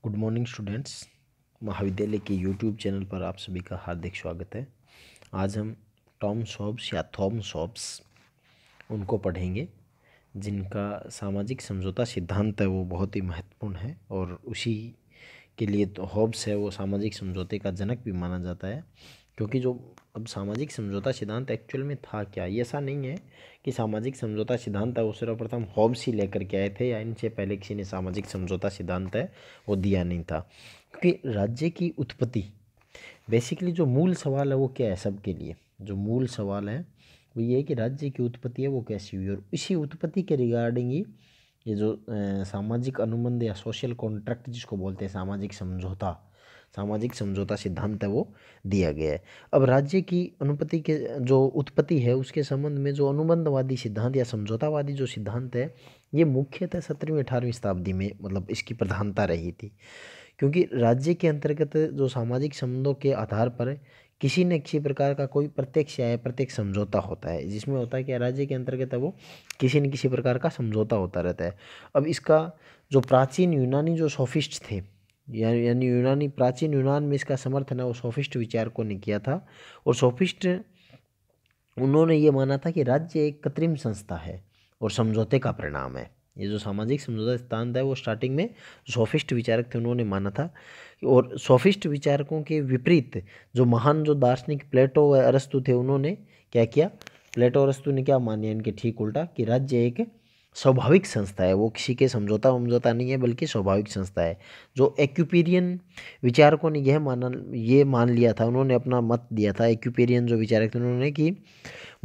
Good morning students. महाविद्यालय के YouTube channel पर आप सभी का हार्दिक स्वागत है। आज हम टॉमस हॉब्स या थॉमस हॉब्स उनको पढ़ेंगे जिनका सामाजिक समझौता सिद्धांत है वो बहुत ही महत्वपूर्ण है और उसी के लिए तो हॉब्स है वो सामाजिक समझौते का जनक भी माना जाता है। क्योंकि जो अब सामाजिक समझौता सिद्धांत एक्चुअल में था क्या, ये ऐसा नहीं है कि सामाजिक समझौता सिद्धांत है वो सर्वप्रथम हॉब्स ही लेकर के आए थे या इनसे पहले किसी ने सामाजिक समझौता सिद्धांत है वो दिया नहीं था। क्योंकि राज्य की उत्पत्ति बेसिकली जो मूल सवाल है वो क्या है, सबके लिए जो मूल सवाल है वो ये है कि राज्य की उत्पत्ति है वो कैसी हुई, और इसी उत्पत्ति के रिगार्डिंग ही ये जो सामाजिक अनुबंध या सोशल कॉन्ट्रैक्ट जिसको बोलते हैं सामाजिक समझौता सिद्धांत है वो दिया गया है। अब राज्य की अनुपत्ति के जो उत्पत्ति है उसके संबंध में जो अनुबंधवादी सिद्धांत या समझौतावादी जो सिद्धांत है ये मुख्यतः 17वीं 18वीं शताब्दी में मतलब इसकी प्रधानता रही थी। क्योंकि राज्य के अंतर्गत जो सामाजिक संबंधों के आधार पर किसी न किसी प्रकार का कोई प्रत्यक्ष या अप्रत्यक्ष समझौता होता है, जिसमें होता है कि राज्य के अंतर्गत है वो किसी न किसी प्रकार का समझौता होता रहता है। अब इसका जो प्राचीन यूनानी जो सोफिस्ट थे यानी यूनानी प्राचीन यूनान में इसका समर्थन है वो सोफिस्ट विचारकों ने किया था। और सोफिस्ट उन्होंने ये माना था कि राज्य एक कृत्रिम संस्था है और समझौते का परिणाम है। ये जो सामाजिक समझौता सिद्धांत है वो स्टार्टिंग में सोफिस्ट विचारक थे उन्होंने माना था। और सोफिस्ट विचारकों के विपरीत जो महान जो दार्शनिक प्लेटो व अरस्तु थे उन्होंने क्या किया, प्लेटो अरस्तु ने क्या मान लिया इनके ठीक उल्टा कि राज्य एक स्वाभाविक संस्था है, वो किसी के समझौता नहीं है बल्कि स्वाभाविक संस्था है। जो एक्यूपेरियन विचारकों ने ये मान लिया था, उन्होंने अपना मत दिया था, एक्यूपेरियन जो विचारक थे उन्होंने कि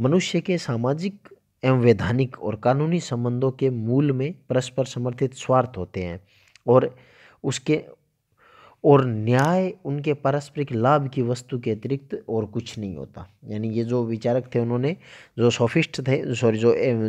मनुष्य के सामाजिक एवं वैधानिक और कानूनी संबंधों के मूल में परस्पर समर्थित स्वार्थ होते हैं और उसके और न्याय उनके पारस्परिक लाभ की वस्तु के अतिरिक्त और कुछ नहीं होता। यानी ये जो विचारक थे उन्होंने जो सोफिस्ट थे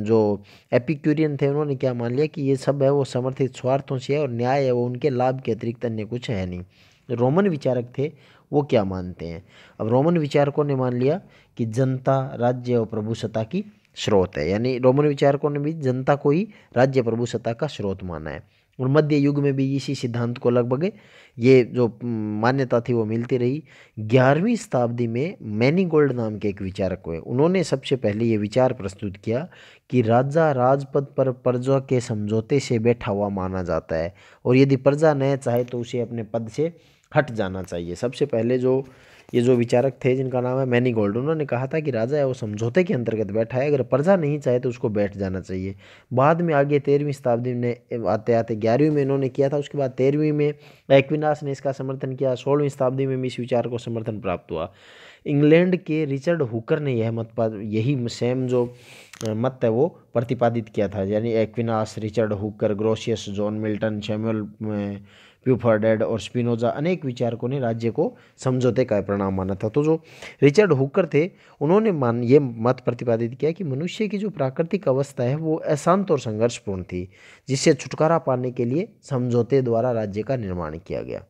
जो एपिक्यूरियन थे उन्होंने क्या मान लिया कि ये सब है वो समर्थित स्वार्थों से है और न्याय है वो उनके लाभ के अतिरिक्त अन्य कुछ है नहीं। रोमन विचारक थे वो क्या मानते हैं, अब रोमन विचारकों ने मान लिया कि जनता राज्य और प्रभुसत्ता की स्रोत है। यानी रोमन विचारकों ने भी जनता को ही राज्य प्रभुसत्ता का स्रोत माना है। और मध्य युग में भी इसी सिद्धांत को लगभग ये जो मान्यता थी वो मिलती रही। 11वीं शताब्दी में मैनीगोल्ड नाम के एक विचारक हुए, उन्होंने सबसे पहले ये विचार प्रस्तुत किया कि राजा राजपद पर प्रजा के समझौते से बैठा हुआ माना जाता है और यदि प्रजा न चाहे तो उसे अपने पद से हट जाना चाहिए। सबसे पहले ये जो विचारक थे जिनका नाम है मैनीगोल्ड, उन्होंने कहा था कि राजा है वो समझौते के अंतर्गत बैठा है, अगर प्रजा नहीं चाहे तो उसको बैठ जाना चाहिए। बाद में आगे 13वीं शताब्दी में आते आते 11वीं में इन्होंने किया था, उसके बाद 13वीं में एक्विनास ने इसका समर्थन किया, 16वीं शताब्दी में भी इस विचार को समर्थन प्राप्त हुआ। इंग्लैंड के रिचर्ड हुकर ने यही सेम जो मत है वो प्रतिपादित किया था। यानी Aquinas, Richard Hooker, Grotius, John Milton, Samuel प्यूफर्डेड और स्पिनोजा अनेक विचारकों ने राज्य को समझौते का परिणाम माना था। तो जो रिचर्ड हुकर थे उन्होंने ये मत प्रतिपादित किया कि मनुष्य की जो प्राकृतिक अवस्था है वो अशांत और संघर्षपूर्ण थी, जिससे छुटकारा पाने के लिए समझौते द्वारा राज्य का निर्माण किया गया।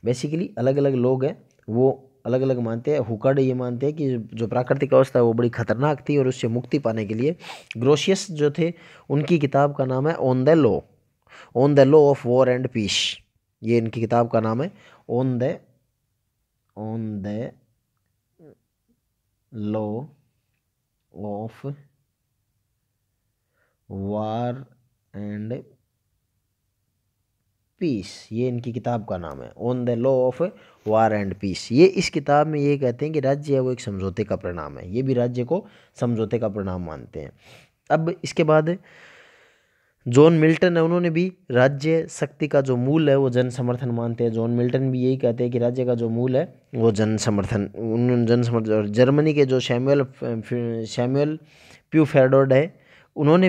बेसिकली अलग अलग लोग हैं वो अलग अलग मानते हैं। हुकर्ड ये मानते हैं कि जो प्राकृतिक अवस्था है वो बड़ी खतरनाक थी और उससे मुक्ति पाने के लिए ग्रोशियस जो थे उनकी किताब का नाम है on the law of war and peace. ये इनकी किताब का नाम है on the law of war and peace. ये इनकी किताब का नाम है on the law of war and peace. ये इस किताब में ये कहते हैं कि राज्य है वो एक समझौते का परिणाम है, ये भी राज्य को समझौते का परिणाम मानते हैं। अब इसके बाद जॉन मिल्टन है, उन्होंने भी राज्य शक्ति का जो मूल है वो जन समर्थन मानते हैं। जॉन मिल्टन भी यही कहते हैं कि राज्य का जो मूल है वो जन समर्थन। और जर्मनी के जो सैमुअल प्यूफेर्डोड है उन्होंने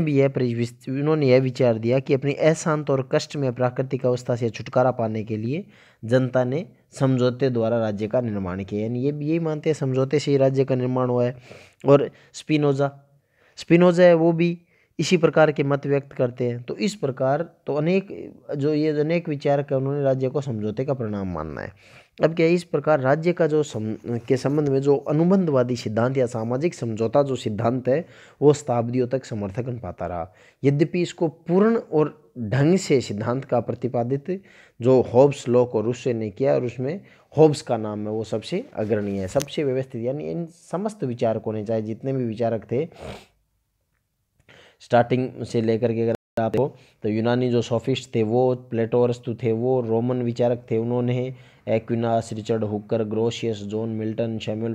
यह विचार दिया कि अपनी अशांत और कष्ट में प्राकृतिक अवस्था से छुटकारा पाने के लिए जनता ने समझौते द्वारा राज्य का निर्माण किया। यानी ये भी यही मानते हैं समझौते से ही राज्य का निर्माण हुआ है। और स्पिनोजा है वो भी इसी प्रकार के मत व्यक्त करते हैं। तो इस प्रकार तो अनेक विचारक है उन्होंने राज्य को समझौते का परिणाम मानना है। अब क्या इस प्रकार राज्य का के संबंध में जो अनुबंधवादी सिद्धांत या सामाजिक समझौता जो सिद्धांत है वो शताब्दियों तक समर्थन पाता रहा। यद्यपि इसको पूर्ण और ढंग से सिद्धांत का प्रतिपादित जो हॉब्स, लॉक और रूसो ने किया, और उसमें हॉब्स का नाम है वो सबसे अग्रणी है, सबसे व्यवस्थित। यानी इन समस्त विचारकों ने, चाहे जितने भी विचारक थे स्टार्टिंग से लेकर के, अगर आपको तो यूनानी जो सोफिस्ट थे वो, प्लेटो अरस्तु थे वो, रोमन विचारक थे उन्होंने Aquinas, Richard Hooker, Grotius, John Milton, Samuel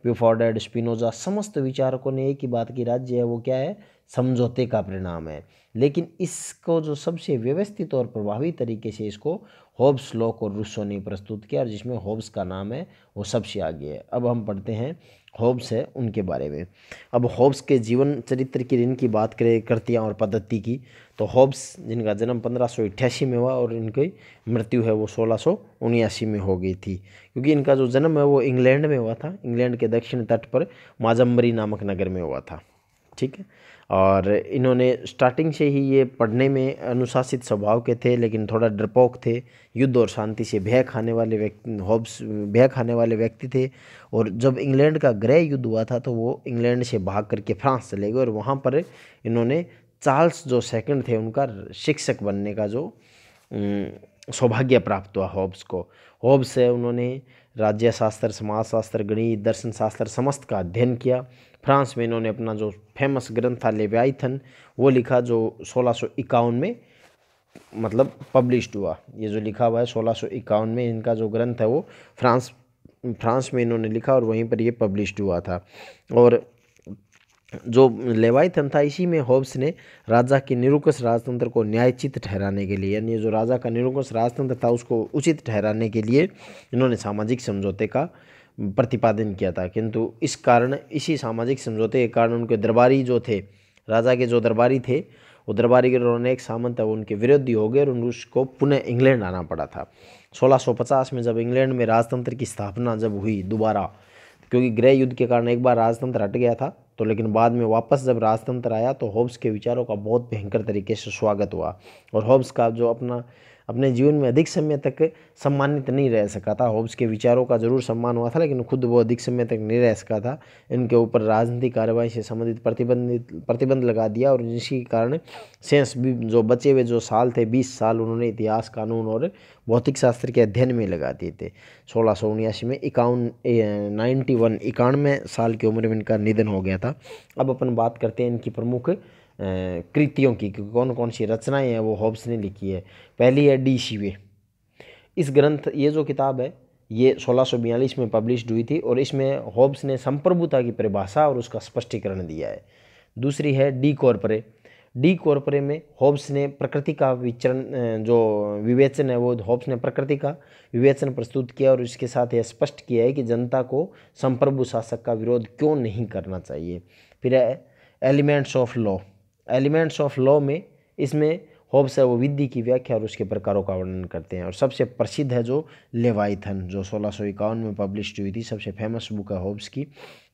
प्यूफोर्डेड, स्पिनोजा, समस्त विचारकों ने एक ही बात की, राज्य है वो क्या है, समझौते का परिणाम है। लेकिन इसको जो सबसे व्यवस्थित और प्रभावी तरीके से इसको हॉब्स, लॉक और रूसो ने प्रस्तुत किया, और जिसमें हॉब्स का नाम है वो सबसे आगे है। अब हम पढ़ते हैं हॉब्स है उनके बारे में। अब हॉब्स के जीवन चरित्र की इनकी बात करें, कृतियाँ और पद्धति की, तो हॉब्स जिनका जन्म 1588 में हुआ और इनकी मृत्यु है वो 1679 में हो गई थी, क्योंकि इनका जो जन्म है वो इंग्लैंड में हुआ था, इंग्लैंड के दक्षिण तट पर माजम्बरी नामक नगर में हुआ था। ठीक है, और इन्होंने स्टार्टिंग से ही ये पढ़ने में अनुशासित स्वभाव के थे, लेकिन थोड़ा डरपोक थे, युद्ध और शांति से भय खाने वाले व्यक्ति, हॉब्स भय खाने वाले व्यक्ति थे। और जब इंग्लैंड का गृह युद्ध हुआ था तो वो इंग्लैंड से भाग करके फ्रांस चले गए, और वहाँ पर इन्होंने चार्ल्स जो सेकंड थे उनका शिक्षक बनने का जो सौभाग्य प्राप्त हुआ हॉब्स को। हॉब्स से उन्होंने राज्य शास्त्र, समाजशास्त्र, गणित, दर्शन शास्त्र समस्त का अध्ययन किया। फ्रांस में इन्होंने अपना जो फेमस ग्रंथ था लेवियाथन वो लिखा, जो 1651 में मतलब पब्लिश्ड हुआ। ये जो लिखा हुआ है 1651 में इनका जो ग्रंथ है वो फ्रांस में इन्होंने लिखा और वहीं पर ये पब्लिश्ड हुआ था। और जो लेवाइथन था इसी में हॉब्स ने राजा के निरुकस राजतंत्र को न्यायोचित ठहराने के लिए, यानी जो राजा का निरुकस राजतंत्र था उसको उचित ठहराने के लिए इन्होंने सामाजिक समझौते का प्रतिपादन किया था। किंतु इस कारण, इसी सामाजिक समझौते के कारण उनके दरबारी जो थे, राजा के जो दरबारी थे, वो दरबारी के उन्होंने एक सामंत है वो उनके विरोधी हो गए और उसको पुनः इंग्लैंड आना पड़ा था। 1650 में जब इंग्लैंड में राजतंत्र की स्थापना जब हुई दोबारा, क्योंकि गृह युद्ध के कारण एक बार राजतंत्र हट गया था, तो लेकिन बाद में वापस जब राजतंत्र आया तो हॉब्स के विचारों का बहुत भयंकर तरीके से स्वागत हुआ। और हॉब्स का जो अपने जीवन में अधिक समय तक सम्मानित नहीं रह सका था। हॉब्स के विचारों का जरूर सम्मान हुआ था, लेकिन खुद वो अधिक समय तक नहीं रह सका था। इनके ऊपर राजनीतिक कार्रवाई से संबंधित प्रतिबंध लगा दिया, और इसी कारण शेष भी जो बचे हुए जो साल थे 20 साल उन्होंने इतिहास, कानून और भौतिक शास्त्र के अध्ययन में लगा दिए थे। 1679 में 91 साल की उम्र में इनका निधन हो गया था। अब अपन बात करते हैं इनकी प्रमुख कृतियों की, कौन कौन सी रचनाएं हैं वो हॉब्स ने लिखी है। पहली है डी शिवे। इस ग्रंथ, ये जो किताब है ये 1642 में पब्लिश्ड हुई थी, और इसमें हॉब्स ने संप्रभुता की परिभाषा और उसका स्पष्टीकरण दिया है। दूसरी है डी कॉर्परे। डी कॉर्परे में हॉब्स ने प्रकृति का जो विवेचन है वो हॉब्स ने प्रकृति का विवेचन प्रस्तुत किया, और इसके साथ यह स्पष्ट किया है कि जनता को संप्रभु शासक का विरोध क्यों नहीं करना चाहिए। फिर है elements of law. Elements of law में इसमें हॉब्स है वो विधि की व्याख्या और उसके प्रकारों का वर्णन करते हैं। और सबसे प्रसिद्ध है जो लेवाइथन, जो 1651 में पब्लिश्ड हुई थी, सबसे फेमस बुक है हॉब्स की।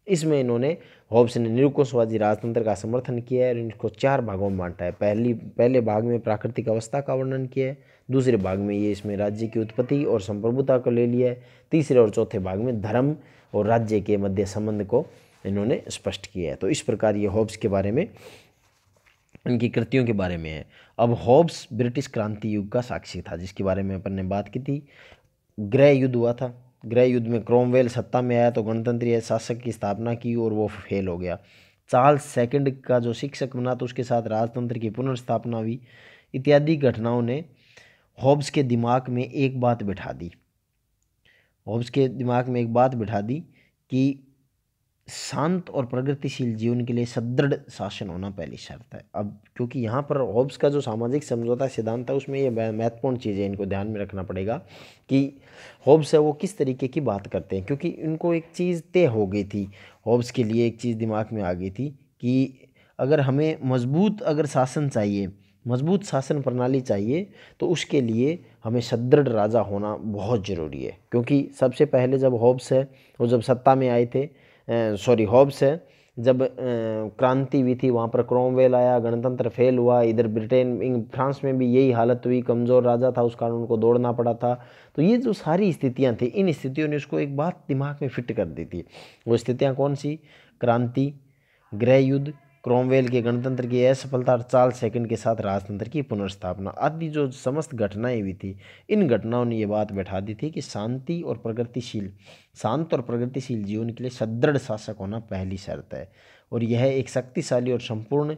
इसमें इन्होंने, हॉब्स ने निरुकुशवादी राजतंत्र का समर्थन किया है और इनको 4 भागों में बांटा है। पहले भाग में प्राकृतिक अवस्था का वर्णन किया है, दूसरे भाग में ये इसमें राज्य की उत्पत्ति और संप्रभुता को ले लिया है, तीसरे और चौथे भाग में धर्म और राज्य के मध्य संबंध को इन्होंने स्पष्ट किया है। तो इस प्रकार ये हॉब्स के बारे में, इनकी कृतियों के बारे में है। अब हॉब्स ब्रिटिश क्रांति युग का साक्षी था, जिसके बारे में अपन ने बात की थी। गृह युद्ध हुआ था, गृह युद्ध में क्रोमवेल सत्ता में आया तो गणतंत्रीय शासक की स्थापना की और वो फेल हो गया। चार्ल्स सेकंड का जो शिक्षक बना तो उसके साथ राजतंत्र की पुनर्स्थापना हुई। इत्यादि घटनाओं ने हॉब्स के दिमाग में एक बात बिठा दी, हॉब्स के दिमाग में एक बात बिठा दी कि शांत और प्रगतिशील जीवन के लिए सुदृढ़ शासन होना पहली शर्त है। अब क्योंकि यहाँ पर हॉब्स का जो सामाजिक समझौता सिद्धांत है उसमें ये महत्वपूर्ण चीज़ है, इनको ध्यान में रखना पड़ेगा कि हॉब्स है वो किस तरीके की बात करते हैं, क्योंकि इनको एक चीज़ तय हो गई थी। हॉब्स के लिए एक चीज़ दिमाग में आ गई थी कि अगर हमें मजबूत अगर शासन चाहिए, मजबूत शासन प्रणाली चाहिए, तो उसके लिए हमें सुदृढ़ राजा होना बहुत ज़रूरी है। क्योंकि सबसे पहले जब हॉब्स है वो जब सत्ता में आए थे, हॉब्स है जब क्रांति हुई थी वहाँ पर क्रोमवेल आया, गणतंत्र फेल हुआ, इधर ब्रिटेन फ्रांस में भी यही हालत हुई, कमज़ोर राजा था उस कारण उनको दौड़ना पड़ा था। तो ये जो सारी स्थितियाँ थी, इन स्थितियों ने उसको एक बात दिमाग में फिट कर दी थी। वो स्थितियाँ कौन सी? क्रांति, गृह युद्ध, क्रोमवेल के गणतंत्र की असफलता और चार्ल्स सेकंड के साथ राजतंत्र की पुनर्स्थापना आदि जो समस्त घटनाएं हुई थी, इन घटनाओं ने ये बात बैठा दी थी कि शांत और प्रगतिशील जीवन के लिए सुदृढ़ शासक होना पहली शर्त है, और यह एक शक्तिशाली और संपूर्ण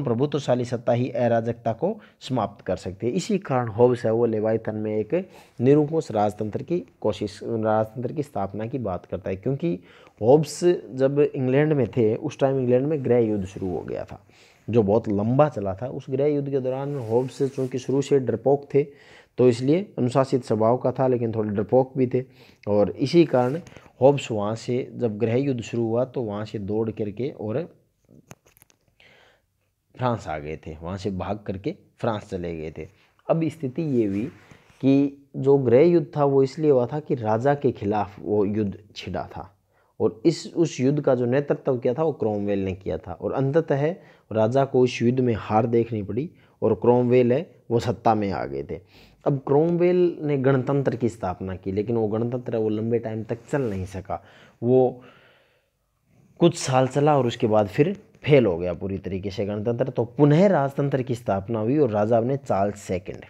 प्रभुत्वशाली सत्ता ही अराजकता को समाप्त कर सकती है। इसी कारण होब्स है वो लेवाइथन में एक निरंकुश राजतंत्र की स्थापना की बात करता है, क्योंकि होब्स जब इंग्लैंड में थे उस टाइम इंग्लैंड में गृह युद्ध शुरू हो गया था जो बहुत लंबा चला था। उस गृह युद्ध के दौरान होब्स चूँकि शुरू से डरपोक थे तो इसलिए अनुशासित स्वभाव का था, लेकिन थोड़े डरपोक भी थे, और इसी कारण होब्स वहाँ से जब गृह युद्ध शुरू हुआ तो वहाँ से दौड़ करके और फ्रांस आ गए थे, वहाँ से भाग करके फ्रांस चले गए थे। अब स्थिति ये हुई कि जो गृह युद्ध था वो इसलिए हुआ था कि राजा के खिलाफ वो युद्ध छिड़ा था, और उस युद्ध का जो नेतृत्व किया था वो क्रोमवेल ने किया था, और अंततः राजा को उस युद्ध में हार देखनी पड़ी और क्रोमवेल है वो सत्ता में आ गए थे। अब क्रोमवेल ने गणतंत्र की स्थापना की, लेकिन वो गणतंत्र वो लंबे टाइम तक चल नहीं सका, वो कुछ साल चला और उसके बाद फिर फेल हो गया पूरी तरीके से गणतंत्र। तो पुनः राजतंत्र की स्थापना हुई और राजा बने चार्ल्स सेकंड।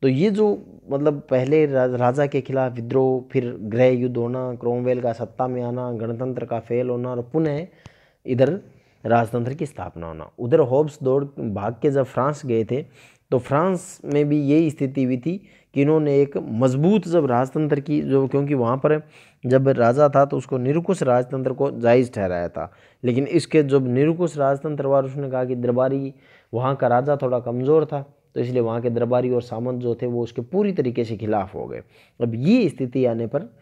तो ये जो मतलब पहले राजा के खिलाफ विद्रोह, फिर गृह युद्ध होना, क्रोमवेल का सत्ता में आना, गणतंत्र का फेल होना, और पुनः इधर राजतंत्र की स्थापना होना। उधर होब्स दौड़ भाग के जब फ्रांस गए थे तो फ्रांस में भी यही स्थिति हुई थी कि इन्होंने एक मजबूत जब राजतंत्र की जो, क्योंकि वहाँ पर जब राजा था तो उसको निरंकुश राजतंत्र को जायज़ ठहराया था, लेकिन इसके जब निरंकुश राजतंत्र हुआ उसने कहा कि दरबारी वहाँ का राजा थोड़ा कमज़ोर था, तो इसलिए वहाँ के दरबारी और सामंत जो थे वो उसके पूरी तरीके से खिलाफ हो गए। अब ये स्थिति आने पर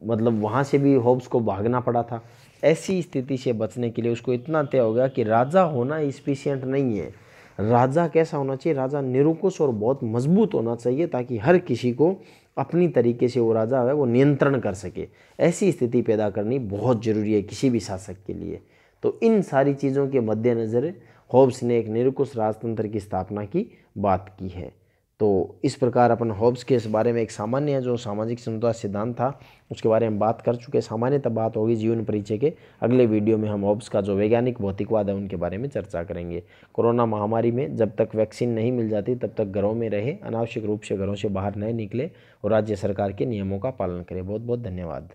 मतलब वहाँ से भी होब्स को भागना पड़ा था। ऐसी स्थिति से बचने के लिए उसको इतना तय हो गया कि राजा होना इफिशिएंट नहीं है, राजा कैसा होना चाहिए, राजा निरंकुश और बहुत मजबूत होना चाहिए ताकि हर किसी को अपनी तरीके से वो राजा है वो नियंत्रण कर सके। ऐसी स्थिति पैदा करनी बहुत ज़रूरी है किसी भी शासक के लिए। तो इन सारी चीज़ों के मद्देनज़र होब्स ने एक निरंकुश राजतंत्र की स्थापना की बात की है। तो इस प्रकार अपन होब्स के इस बारे में एक सामान्य जो सामाजिक समता सिद्धांत था उसके बारे में बात कर चुके। सामान्यतः बात होगी जीवन परिचय के। अगले वीडियो में हम होब्स का जो वैज्ञानिक भौतिकवाद है उनके बारे में चर्चा करेंगे। कोरोना महामारी में जब तक वैक्सीन नहीं मिल जाती तब तक घरों में रहे, अनावश्यक रूप से घरों से बाहर नहीं निकले और राज्य सरकार के नियमों का पालन करें। बहुत बहुत धन्यवाद।